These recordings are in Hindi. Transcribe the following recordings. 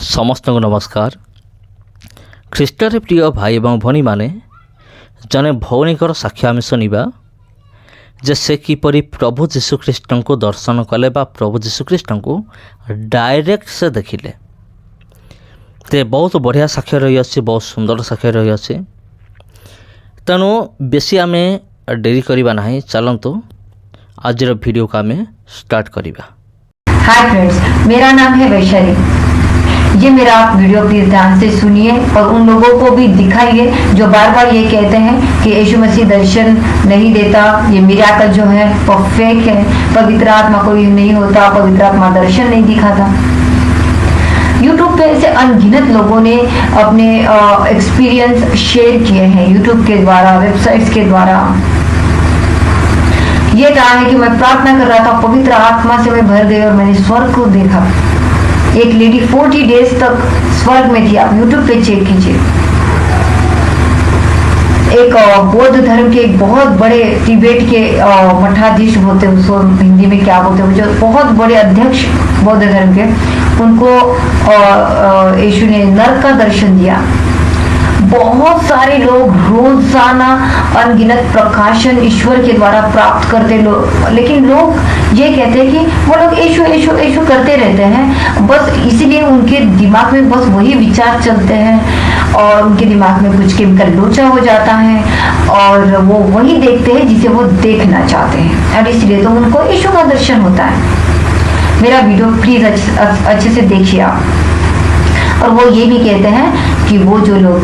समस्त को नमस्कार। ख्रीष्टर प्रिय भाई एवं भनी माने जने भौणीकर साक्षी आम शुणा जे से किपरि प्रभु जीशुख्रीष्ट को दर्शन कले बा प्रभु जीशुख्रीष्ट को डायरेक्ट से देखिले। ते बहुत बढ़िया साक्ष्य रही अच्छी, बहुत सुंदर साक्ष्य रही अच्छी। तेणु बेसी आम डेरी करवा ना, चलतु आज वीडियो का आम स्टार्ट करवा। हाय फ्रेंड्स, मेरा नाम है वैशाली। ये मेरा वीडियो प्लीज ध्यान से सुनिए और उन लोगों को भी दिखाइए जो बार बार ये कहते हैं कि यीशु मसीह दर्शन नहीं देता, ये मिराकल जो है वो फेक है, पवित्र आत्मा कोई नहीं होता, पवित्र आत्मा दर्शन नहीं दिखाता। यूट्यूब पे ऐसे अनगिनत लोगों ने अपने एक्सपीरियंस शेयर किए हैं, यूट्यूब के द्वारा, वेबसाइट्स के द्वारा। ये कहा है कि मैं प्रार्थना कर रहा था, पवित्र आत्मा से मैं भर गई और मैंने स्वर्ग को देखा। एक लेडी 40 डेज तक स्वर्ग में थी। आप यूट्यूब पे चेक कीजिए। एक बौद्ध धर्म के एक बहुत बड़े तिब्बत के मठाधीश होते हैं, उसको हिंदी में क्या बोलते हैं, जो बहुत बड़े अध्यक्ष बौद्ध धर्म के, उनको यीशु ने नरक का दर्शन दिया। बहुत सारे लोग रोजाना अनगिनत प्रकाशन ईश्वर के द्वारा प्राप्त करते लोग, लेकिन लोग ये कहते हैं कि वो लोग यीशु यीशु यीशु करते रहते हैं, बस इसलिए उनके दिमाग में बस वही विचार चलते हैं और उनके दिमाग में कुछ केमिकल लोचा हो जाता है और वो वही देखते हैं जिसे वो देखना चाहते हैं, और इसलिए तो उनको यीशु का दर्शन होता है। मेरा वीडियो प्लीज अच्छे से देखिए आप। और वो ये भी कहते हैं कि वो जो लोग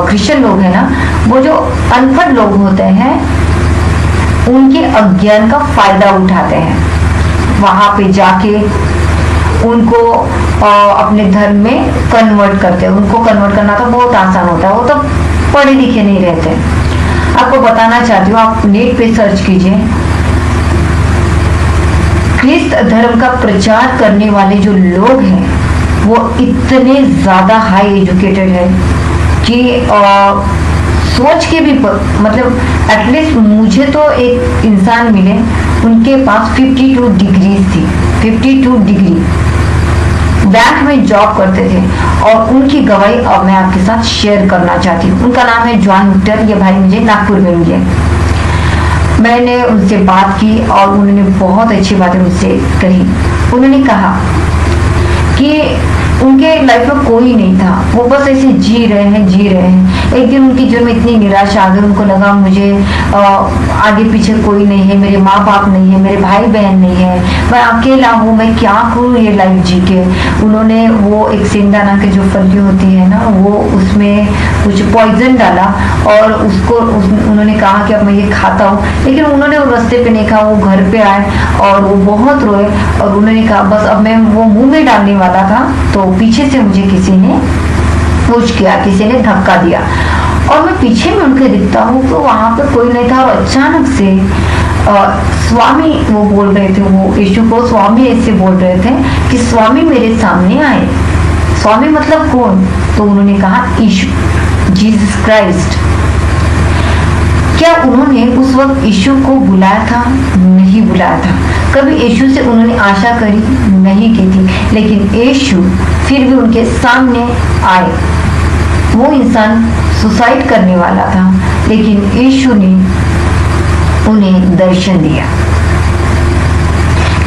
क्रिश्चियन लोग हैं ना, वो जो अनपढ़ लोग होते हैं उनके अज्ञान का फायदा उठाते हैं, वहां पे जाके उनको अपने धर्म में कन्वर्ट करते हैं। उनको कन्वर्ट करना तो बहुत आसान होता है, वो तो पढ़े लिखे नहीं रहते। आपको बताना चाहती हूँ, आप नेट पे सर्च कीजिए, ख्रिस्त धर्म का प्रचार करने वाले जो लोग हैं वो इतने ज्यादा हाई एजुकेटेड है कि सोच के भी मतलब एटलीस्ट मुझे तो एक इंसान मिले, उनके पास 52 डिग्रीज थी, 52 डिग्री, बैंक में जॉब करते थे। और उनकी गवाही अब मैं आपके साथ शेयर करना चाहती हूँ। उनका नाम है जॉन विक्टर। ये भाई मुझे नागपुर में मिले। मैंने उनसे बात की और उन्होंने बहुत अच्छी बातें मुझसे कही। उन्होंने कहा कि उनके लाइफ में कोई नहीं था, वो बस ऐसे जी रहे हैं। एक दिन उनके जीवन में इतनी निराशा आ गई, उनको लगा मुझे आगे पीछे कोई नहीं है, मेरे माँ बाप नहीं है, मेरे भाई बहन नहीं है, मैं अकेला हूँ, मैं क्या करूँ ये लाइफ जी के। उन्होंने वो एक सिंगदाना की जो फली होती है ना, वो उसमें कुछ पॉइजन डाला और उन्होंने कहा कि अब मैं ये खाता हूँ। लेकिन उन्होंने वो रास्ते पे नहीं कहा, वो घर पे आए और वो बहुत रोए और उन्होंने कहा बस अब मैं वो मुंह में डालने वाला था तो पीछे से मुझे किसी ने पुश किया, किसी ने धक्का दिया और मैं पीछे में उनके दिखता हूँ तो वहां पर कोई नहीं था। और अचानक से स्वामी वो बोल रहे थे, वो यीशु को स्वामी ऐसे बोल रहे थे कि स्वामी मेरे सामने आए। स्वामी मतलब कौन? तो उन्होंने कहा यीशु, जीसस क्राइस्ट। क्या उन्होंने उस वक्त यीशु को बुलाया था? नहीं बुलाया था। कभी यीशु से उन्होंने आशा करी? नहीं की थी। लेकिन यीशु फिर भी उनके सामने आए। वो इंसान सुसाइड करने वाला था, लेकिन यीशु ने उन्हें दर्शन दिया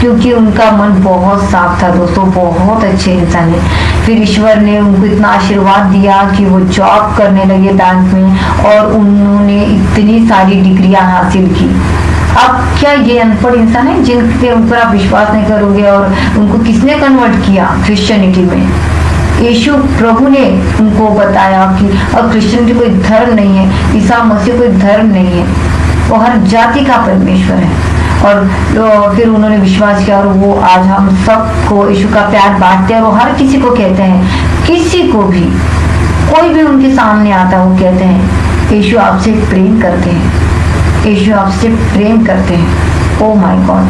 क्योंकि उनका मन बहुत साफ था। दोस्तों, बहुत अच्छे इंसान है। फिर ईश्वर ने उनको इतना आशीर्वाद दिया कि वो जॉब करने लगे बैंक में और उन्होंने इतनी सारी डिग्रियां हासिल की। अब क्या ये अनपढ़ इंसान है जिनके ऊपर आप विश्वास नहीं करोगे? और उनको किसने कन्वर्ट किया क्रिश्चियनिटी में? यीशु प्रभु ने उनको बताया कि अब क्रिश्चियनिटी कोई धर्म नहीं है, ईसा मसीह कोई धर्म नहीं है, वो हर जाति का परमेश्वर है। और फिर उन्होंने विश्वास किया और वो आज हम सबको यीशु का प्यार बांटते हैं और वो हर किसी को कहते हैं, किसी को भी, कोई भी उनके सामने आता है वो कहते हैं यीशु आपसे प्रेम करते हैं, यीशु आपसे प्रेम करते हैं। ओ माय गॉड,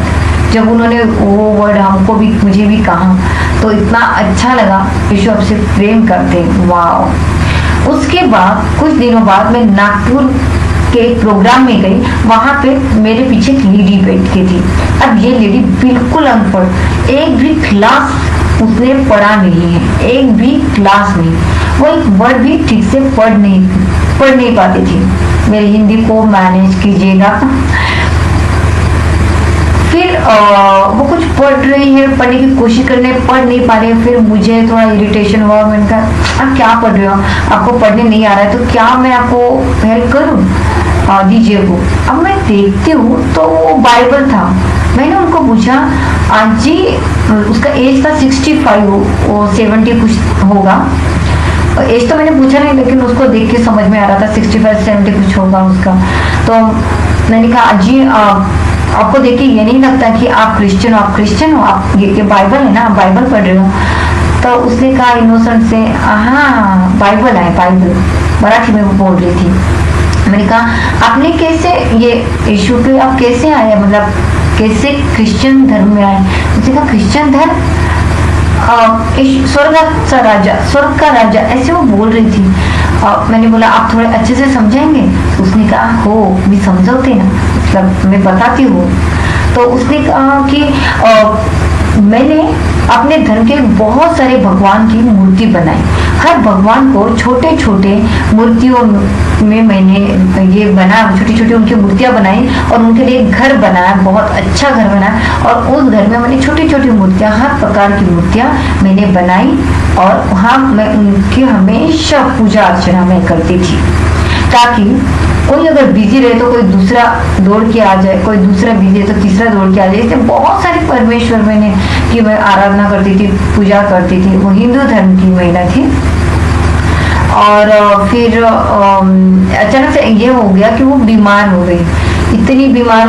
जब उन्होंने वो वर्ड हमको भी, मुझे भी कहा तो इतना अच्छा लगा, यीशु आपसे प्रेम करते हैं। वाह। उसके बाद कुछ दिनों बाद मैं नागपुर के प्रोग्राम में गई, वहां पे मेरे पीछे एक लेडी बैठ के थी। अब ये लेडी बिल्कुल अनपढ़, एक भी क्लास उसने पढ़ा नहीं है, एक भी क्लास नहीं, वो एक वर्ड भी ठीक से पढ़ नहीं पाती थी। मेरी हिंदी को मैनेज कीजिएगा। फिर वो कुछ पढ़ रही है, पढ़ने की कोशिश करने, पढ़ नहीं पा रही है। फिर मुझे थोड़ा इरिटेशन हुआ, मैंने कहा आप क्या पढ़ रहे हो, आपको पढ़ने नहीं आ रहा है तो क्या मैं आपको हेल्प करूं, दीजिए वो। अब मैं देखती हूँ तो वो बाइबल था। मैंने उनको पूछा आजी, उसका एज था 65, वो 70 कुछ होगा। एज तो मैंने पूछा नहीं, लेकिन उसको देख के समझ में आ रहा था 65-70 कुछ होगा उसका। तो मैंने कहा आजी, आपको देख के ये नहीं लगता कि आप क्रिश्चियन हो, आप ये बाइबल है ना, आप बाइबल पढ़ रहे हो। तो उसने कहा इनोसेंट से, हाँ बाइबल है, बाइबल। मराठी में वो बोल रही थी। मैंने कहा आपने कैसे ये इशू पे आप कैसे आए, मतलब कैसे क्रिश्चियन धर्म में आए। उसने कहा क्रिश्चियन धर्म, स्वर्ग का राजा, ऐसे वो बोल रही थी। मैंने बोला आप थोड़े अच्छे से समझाएंगे। उसने कहा हो, मैं समझाते ना, मतलब मैं बताती हूँ। तो उसने कहा कि मैंने अपने धर्म के बहुत सारे भगवान की मूर्ति बनाई। हर भगवान को छोटे छोटे मूर्तियों में मैंने ये बना, छोटी छोटी उनकी मूर्तियां बनाई और उनके लिए घर बनाया, बहुत अच्छा घर बनाया। और उस घर में मैंने छोटी छोटी मूर्तियां, हर प्रकार की मूर्तियां मैंने बनाई और वहाँ मैं उनकी हमेशा पूजा अर्चना मैं करती थी, ताकि कोई अगर बिजी रहे तो कोई दूसरा दौड़ के आ जाए, कोई दूसरा बिजी है तो तीसरा दौड़ के आ जाए। इसलिए बहुत सारे परमेश्वर मैंने की मैं आराधना करती थी, पूजा करती थी। वो हिंदू धर्म की महिला थी। और फिर अचानक से ये हो गया कि वो बीमार हो गई, इतनी बीमार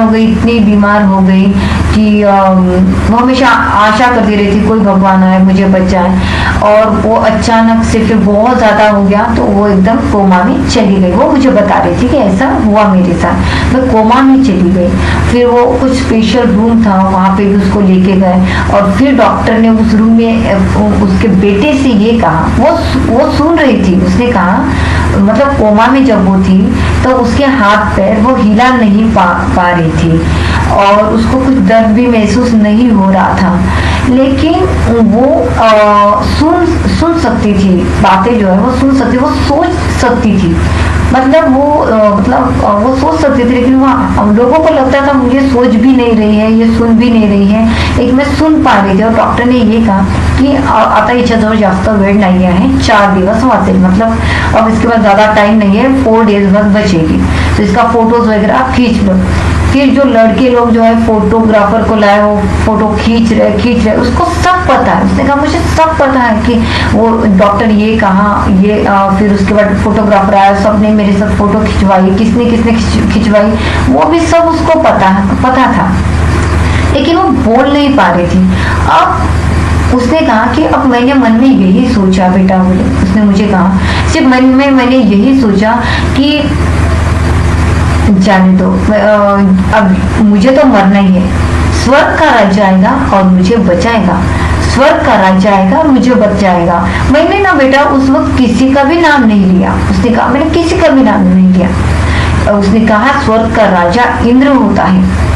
हो गई कि वो हमेशा आशा करती रहती कोई भगवान आए मुझे बचाए। और वो अचानक से फिर बहुत ज्यादा हो गया तो वो एकदम कोमा में चली गई। वो मुझे बता रही थी कि ऐसा हुआ मेरे साथ, मैं कोमा में चली गई। फिर वो कुछ स्पेशल रूम था, वहाँ पे भी उसको लेके गए और फिर डॉक्टर ने उस रूम में उसके बेटे से ये कहा, वो सुन रही थी। उसने कहा, मतलब कोमा में जब वो थी तो उसके हाथ पैर वो हिला नहीं पा रही थी और उसको कुछ दर्द भी महसूस नहीं हो रहा था, लेकिन वो सुन सकती थी बातें, जो है वो सुन सकती, वो सोच सकती थी। मतलब वो सोच सकती थी, लेकिन वहाँ लोगों को लगता था मुझे सोच भी नहीं रही है, ये सुन भी नहीं रही है, लेकिन मैं सुन पा रही थी। और डॉक्टर ने ये कहा कि आता इच्छा जास्त वेळ नहीं है, 4 दिवस वाचेल, मतलब अब इसके बाद ज़्यादा टाइम नहीं है, 4 डेज बस बचेगी। तो इसका फोटोज वगैरह आप खींच लो। फिर जो लड़के लोग जो है फोटोग्राफर को लाए, वो फोटो खींच रहे, उसको सब पता है। उसने कहा मुझे सब पता है कि वो डॉक्टर ये कहा, ये फिर उसके बाद फोटोग्राफर आया, सबने मेरे साथ फोटो खिंचवाई, किसने खिंचवाई, वो भी सब उसको पता था, लेकिन वो बोल नहीं पा रही थी। अब उसने कहा कि अब मैंने मन में यही सोचा, बेटा बोले, उसने मुझे कहा सिर्फ मन में मैंने यही सोचा कि जाने दो, अब मुझे तो मरना ही है। स्वर्ग का राजा आएगा और मुझे बचाएगा, स्वर्ग का राजा आएगा और मुझे बचाएगा। मैंने ना बेटा उस वक्त किसी का भी नाम नहीं लिया। उसने कहा मैंने किसी का भी नाम नहीं लिया। उसने कहा स्वर्ग का राजा इंद्र होता है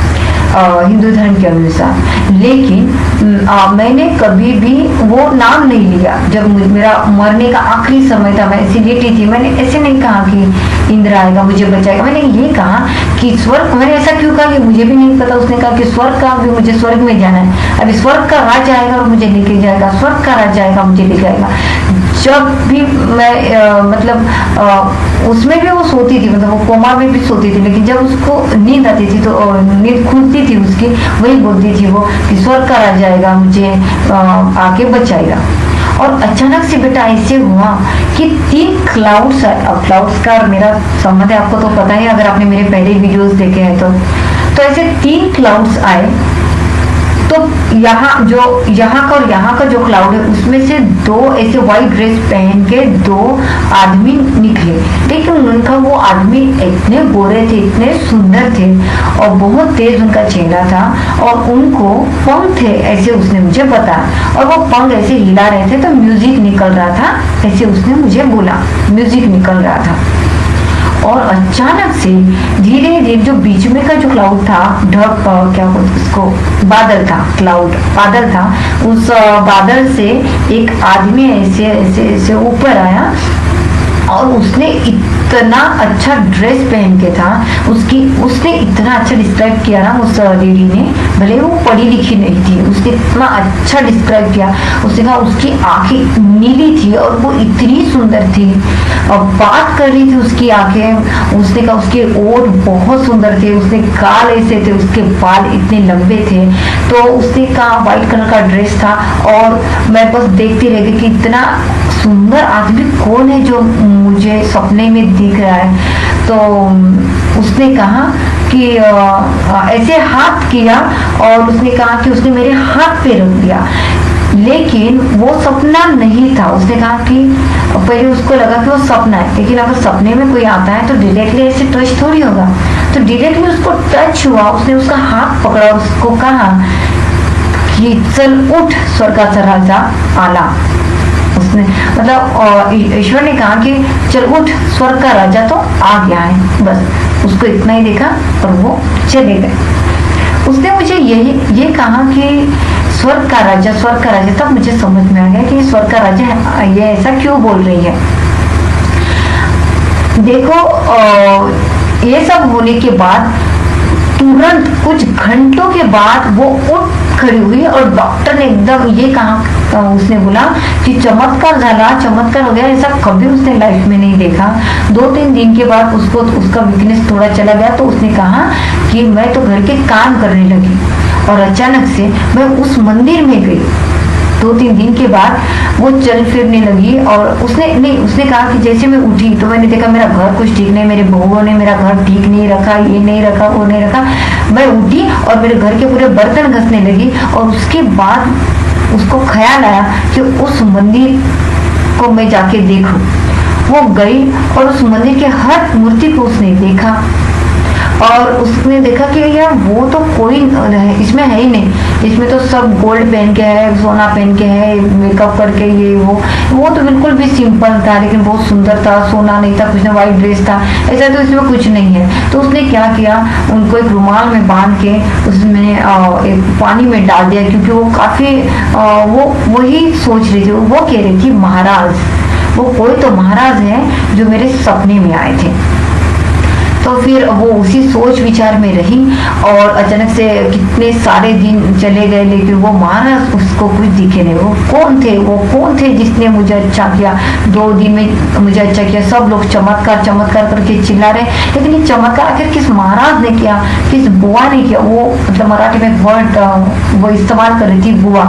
हिंदू धर्म के अनुसार, लेकिन मैंने कभी भी वो नाम नहीं लिया। जब मेरा मरने का आखिरी समय था, मैं ऐसी लेटी थी, मैंने ऐसे नहीं कहा कि इंद्र आएगा मुझे बचाएगा, मैंने ये कहा कि स्वर्ग, मैंने ऐसा क्यों कहा कि मुझे भी नहीं पता। उसने कहा कि स्वर्ग का भी, मुझे स्वर्ग में जाना है, अभी स्वर्ग का राजा आएगा और मुझे लेके जाएगा, स्वर्ग का राजा आएगा मुझे लेके जाएगा। जब भी मैं उसमें भी वो सोती थी, मतलब वो कोमा में भी सोती थी, लेकिन जब उसको नींद आती थी तो नींद खुलती थी उसकी, वही बोलती थी वो कि स्वर्ग का राजा आएगा मुझे आके बचाएगा। और अचानक से बेटा ऐसे हुआ कि 3 क्लाउड्स आए। अब क्लाउड्स का मेरा संबंध है, आपको तो पता है अगर आपने मेरे पहले वीडियोस देखे हैं तो ऐसे 3 क्लाउड्स आए। तो यहाँ का जो क्लाउड है उसमें से 2 ऐसे व्हाइट ड्रेस पहन के 2 आदमी निकले, लेकिन उनका वो आदमी इतने गोरे थे, इतने सुंदर थे और बहुत तेज उनका चेहरा था और उनको पंख थे, ऐसे उसने मुझे बताया। और वो पंख ऐसे हिला रहे थे तो म्यूजिक निकल रहा था, ऐसे उसने मुझे बोला, म्यूजिक निकल रहा था। और अचानक से धीरे धीरे जो बीच में का जो क्लाउड था, ढक क्या बोलते उसको, बादल था, क्लाउड बादल था, उस बादल से एक आदमी ऐसे ऐसे ऐसे ऊपर आया और उसने इतना अच्छा ड्रेस पहन के था, उसने इतना अच्छा डिस्क्राइब किया ना उस लेडी ने, भले वो पढ़ी लिखी नहीं थी, उसने इतना अच्छा डिस्क्राइब किया। उसने कहा उसकी आंखें नीली थी और वो इतनी सुंदर थी और बात कर रही थी उसकी आंखें। उसने कहा उसके ओठ बहुत सुंदर थे, उसने गाल ऐसे थे, उसके बाल इतने लंबे थे। तो उसने कहा व्हाइट कलर का ड्रेस था और मैं बस देखती रह गई कि इतना सुंदर आदमी कौन है जो मुझे सपने में दिख रहा है। तो उसने कहा कि ऐसे हाथ किया और उसने कहा कि उसने मेरे हाथ पे रख दिया, लेकिन वो सपना नहीं था। उसने कहा कि पहले उसको लगा कि वो सपना है, लेकिन अगर सपने में कोई आता है तो डायरेक्टली ऐसे टच थोड़ी होगा। तो डायरेक्टली उसको टच हुआ, उसने उसका हाथ पकड़ा, उसको कहा कि चल उठ स्वर्गाचा राजा आला। उसने मतलब ईश्वर ने कहा कि चल उठ स्वर्ग का राजा तो आ गया है। बस उसको इतना ही देखा और वो चले गए। उसने मुझे ये कहा कि स्वर्ग का राजा, स्वर्ग का राजा। तब मुझे समझ में आ गया कि स्वर्ग का राजा ये ऐसा क्यों बोल रही है। देखो ये सब होने के बाद तुरंत कुछ घंटों के बाद वो उठ खड़ी हुई और डॉक्टर ने एकदम ये कहा, उसने बोला कि चमत्कार झाला, चमत्कार हो गया। ऐसा कभी उसने लाइफ में नहीं देखा। 2-3 दिन के बाद उसको उसका वीकनेस थोड़ा चला गया, तो उसने कहा कि मैं तो घर के काम करने लगी और अचानक से मैं उस मंदिर में गई। 2-3 दिन के बाद वो चल फिरने लगी और उसने कहा कि जैसे मैं उठी तो मैंने देखा मेरा घर कुछ ठीक नहीं, मेरे बहुओं ने मेरा घर ठीक नहीं रखा, ये नहीं रखा, वो नहीं रखा। मैं उठी और मेरे घर के पूरे बर्तन घसने लगी और उसके बाद उसको ख्याल आया कि उस मंदिर को मैं जाके देखूं। वो गई और उस मंदिर के हर मूर्ति को उसने देखा और उसने देखा कि यार वो तो कोई इसमें है ही नहीं, इसमें तो सब गोल्ड पहन के है, सोना पहन के है, मेकअप करके ये वो तो बिल्कुल भी सिंपल था, लेकिन बहुत सुंदर था। सोना नहीं था, कुछ ना व्हाइट ड्रेस था, ऐसा तो इसमें कुछ नहीं है। तो उसने क्या किया, उनको एक रुमाल में बांध के उसमें एक पानी में डाल दिया, क्योंकि वो काफी वो वही सोच रही थी, वो कह रही थी महाराज, वो कोई तो महाराज है जो मेरे सपने में आए थे। तो फिर वो उसी सोच विचार में रही और अचानक से कितने सारे दिन चले गए, लेकिन वो महाराज उसको कुछ दिखे नहीं। वो कौन थे जिसने मुझे अच्छा किया, 2 दिन में मुझे अच्छा किया। सब लोग चमत्कार चमत्कार करके चिल्ला रहे, लेकिन ये चमत्कार आखिर किस महाराज ने किया, किस बुआ ने किया। वो मतलब मराठी में वर्ड वो इस्तेमाल कर रही थी, बुआ,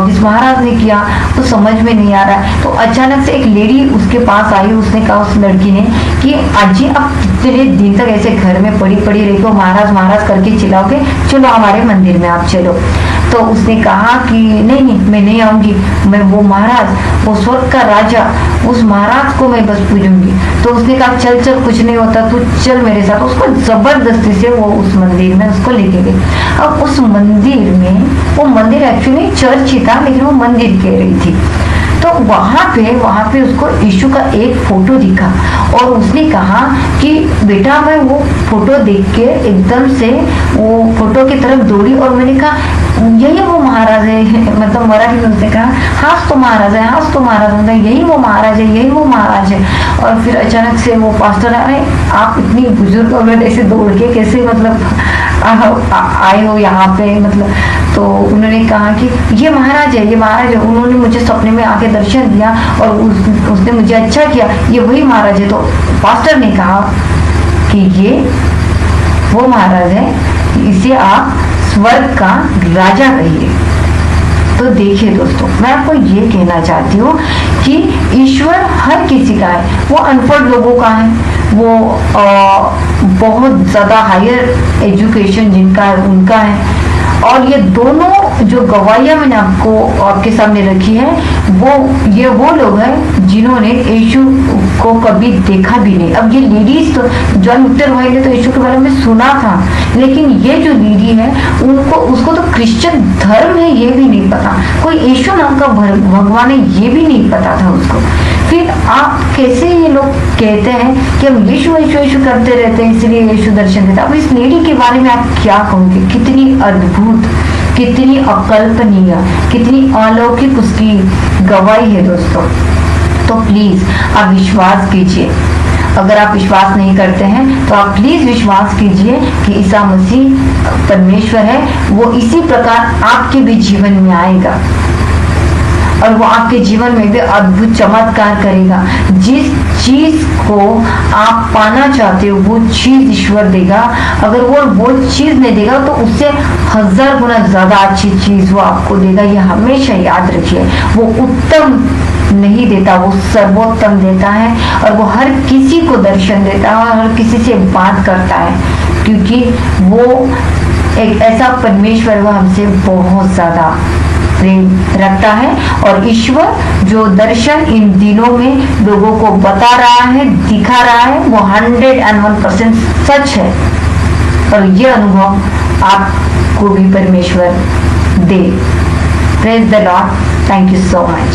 किस महाराज ने किया तो समझ में नहीं आ रहा है। तो अचानक से एक लेडी उसके पास आई, उसने कहा उस लड़की ने कि आजी आप कितने दिन तक ऐसे घर में पड़ी रही को महाराज महाराज करके चिल्लाओगे, चलो हमारे मंदिर में आप चलो। तो उसने कहा कि नहीं मैं नहीं आऊंगी, मैं वो महाराज, वो स्वर्ग का राजा, उस महाराज को मैं बस पूजूंगी। तो उसने कहा चल कुछ नहीं होता, तू चल मेरे साथ। उसको जबरदस्ती से वो उस मंदिर में उसको लेके गई। अब उस मंदिर में, वो मंदिर एक्चुअली चर्च ही था, लेकिन वो मंदिर कह रही थी। तो वहां पे उसको यीशु का एक फोटो दिखा और उसने कहा कि बेटा, मैं वो फोटो देख के एकदम से वो फोटो की तरफ दौड़ी और मैंने कहा यही वो महाराज है। मतलब मराठी में उसने कहा हाँ तो महाराज है, हाँ तो महाराज है, यही वो महाराज है, यही वो महाराज है। और फिर अचानक से वो पास्टर आए, आप इतनी बुजुर्ग औरत ऐसे दौड़ के कैसे मतलब आए हो यहाँ पे, मतलब। तो उन्होंने कहा कि ये महाराज है, ये महाराज है, उन्होंने मुझे सपने में आके दर्शन दिया और उसने मुझे अच्छा किया, ये वही महाराज है। तो पास्टर ने कहा कि ये वो महाराज है, इसे आप स्वर्ग का राजा कहिए। तो देखिए दोस्तों, मैं आपको ये कहना चाहती हूँ कि ईश्वर हर किसी का है। वो अनपढ़ लोगों का है, वो बहुत ज़्यादा हायर एजुकेशन जिनका है उनका है, और ये दोनों जो गवाहियां मैंने आपके सामने रखी है, वो लोग हैं जिन्होंने यीशु को कभी देखा भी नहीं। अब ये लेडीज तो जॉन विक्टर भाई ने तो यीशु के बारे में सुना था, लेकिन ये जो लेडी है उसको तो क्रिश्चियन धर्म है ये भी नहीं पता, कोई यीशु नाम का भगवान है ये भी नहीं पता था उसको। फिर आप कैसे ये लोग कहते हैं कि हम यीशु यीशु यीशु करते रहते हैं इसलिए यीशु दर्शन देता। अब इस लेडी के बारे में आप क्या कहोगे? कितनी अद्भुत, कितनी अकल्पनीय, कितनी अलौकिक उसकी गवाही है दोस्तों। तो प्लीज आप विश्वास कीजिए। अगर आप विश्वास नहीं करते हैं तो आप प्लीज विश्वास कीजिए कि ईसा मसीह परमेश्वर है, वो इसी प्रकार आपके भी जीवन में आएगा और वो आपके जीवन में भी अद्भुत चमत्कार करेगा। जिस चीज को आप पाना चाहते हो वो चीज ईश्वर देगा। अगर वो चीज नहीं देगा तो उससे 1000 गुना ज्यादा अच्छी चीज वो आपको देगा। ये हमेशा याद रखिए, वो उत्तम नहीं देता, वो सर्वोत्तम देता है और वो हर किसी को दर्शन देता है और हर किसी से बात करता है, क्योंकि वो एक ऐसा परमेश्वर वो हमसे बहुत ज्यादा प्रेम रखता है। और ईश्वर जो दर्शन इन दिनों में लोगों को बता रहा है, दिखा रहा है, वो 101% सच है और ये अनुभव आपको भी परमेश्वर दे। Praise the Lord. Thank you so much.